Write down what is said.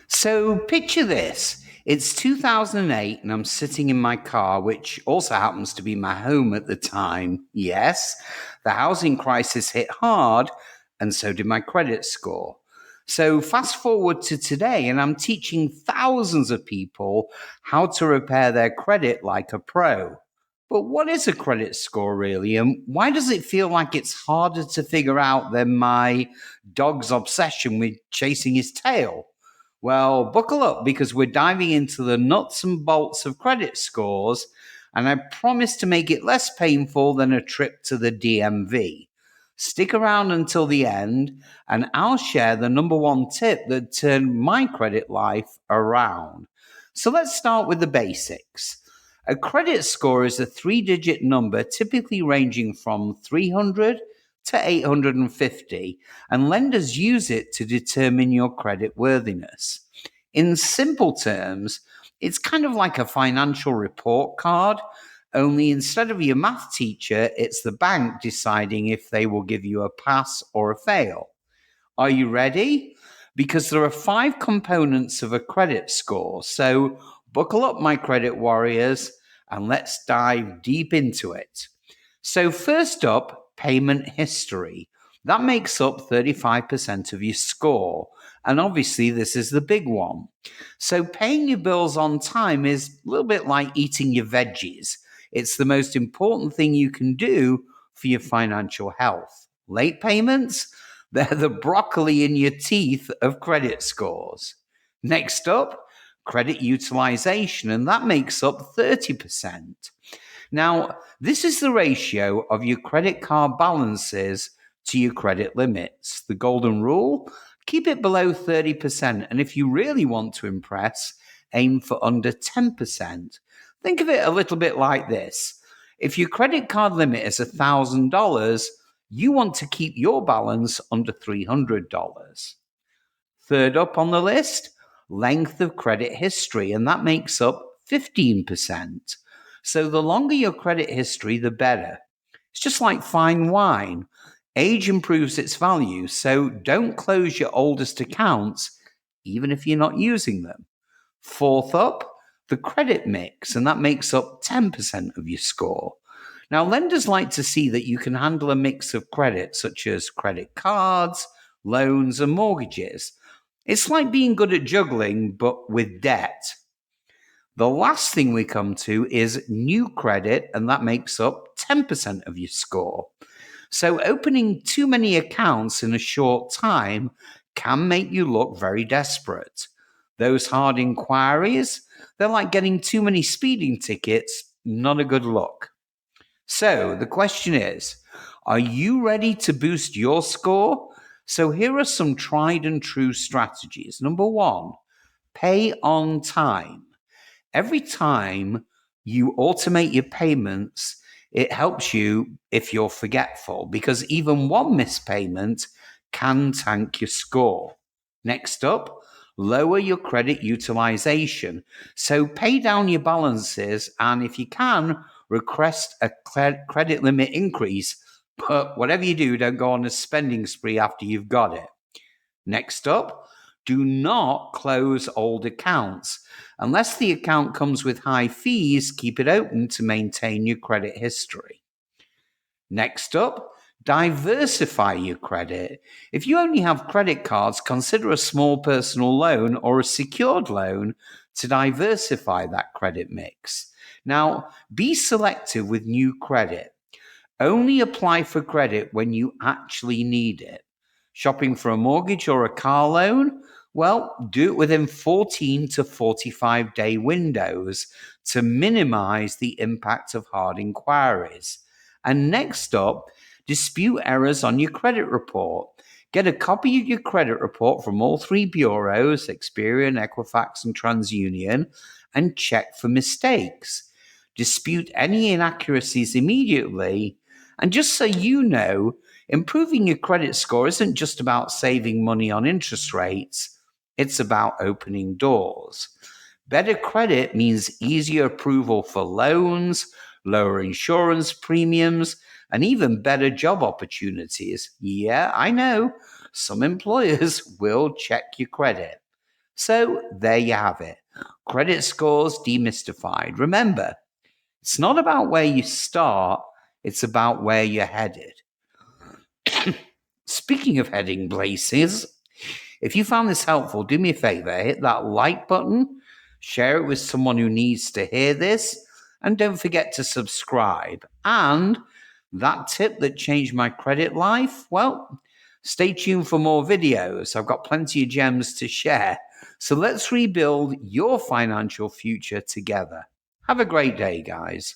So picture this. It's 2008 and I'm sitting in my car, which also happens to be my home at the time. Yes, the housing crisis hit hard and so did my credit score. So fast forward to today and I'm teaching thousands of people how to repair their credit like a pro. But what is a credit score really? And why does it feel like it's harder to figure out than my dog's obsession with chasing his tail? Well, buckle up because we're diving into the nuts and bolts of credit scores, and I promise to make it less painful than a trip to the DMV. Stick around until the end, and I'll share the number one tip that turned my credit life around. So let's start with the basics. A credit score is a three-digit number typically ranging from 300 to 850, and lenders use it to determine your credit worthiness. In simple terms, it's kind of like a financial report card, only instead of your math teacher, it's the bank deciding if they will give you a pass or a fail. Are you ready? Because there are 5 components of a credit score. So buckle up, my credit warriors, and let's dive deep into it. So, first up, payment history. That makes up 35% of your score. And obviously, this is the big one. So, paying your bills on time is a little bit like eating your veggies. It's the most important thing you can do for your financial health. Late payments? They're the broccoli in your teeth of credit scores. Next up, credit utilization, and that makes up 30%. Now, this is the ratio of your credit card balances to your credit limits. The golden rule: keep it below 30%. And if you really want to impress, aim for under 10%. Think of it a little bit like this. If your credit card limit is $1,000, you want to keep your balance under $300. Third up on the list, length of credit history, and that makes up 15%. So the longer your credit history, the better. It's just like fine wine. Age improves its value, so don't close your oldest accounts, even if you're not using them. Fourth up, the credit mix, and that makes up 10% of your score. Now, lenders like to see that you can handle a mix of credit, such as credit cards, loans, and mortgages. It's like being good at juggling, but with debt. The last thing we come to is new credit, and that makes up 10% of your score. So, opening too many accounts in a short time can make you look very desperate. Those hard inquiries, they're like getting too many speeding tickets, not a good look. So, the question is, are you ready to boost your score? So, here are some tried and true strategies. Number one, pay on time. Every time you automate your payments, it helps you if you're forgetful, because even one missed payment can tank your score. Next up, lower your credit utilization. So pay down your balances, and if you can, request a credit limit increase. But whatever you do, don't go on a spending spree after you've got it. Next up, do not close old accounts. Unless the account comes with high fees, keep it open to maintain your credit history. Next up, diversify your credit. If you only have credit cards, consider a small personal loan or a secured loan to diversify that credit mix. Now, be selective with new credit. Only apply for credit when you actually need it. Shopping for a mortgage or a car loan? Well, do it within 14 to 45 day windows to minimize the impact of hard inquiries. And next up, dispute errors on your credit report. Get a copy of your credit report from all 3 bureaus, Experian, Equifax, and TransUnion, and check for mistakes. Dispute any inaccuracies immediately. And just so you know, improving your credit score isn't just about saving money on interest rates, it's about opening doors. Better credit means easier approval for loans, lower insurance premiums, and even better job opportunities. Yeah, I know, some employers will check your credit. So there you have it. Credit scores demystified. Remember, it's not about where you start, it's about where you're headed. Speaking of heading places, if you found this helpful, do me a favor, hit that like button, share it with someone who needs to hear this, and don't forget to subscribe. And that tip that changed my credit life, well, stay tuned for more videos. I've got plenty of gems to share. So let's rebuild your financial future together. Have a great day, guys.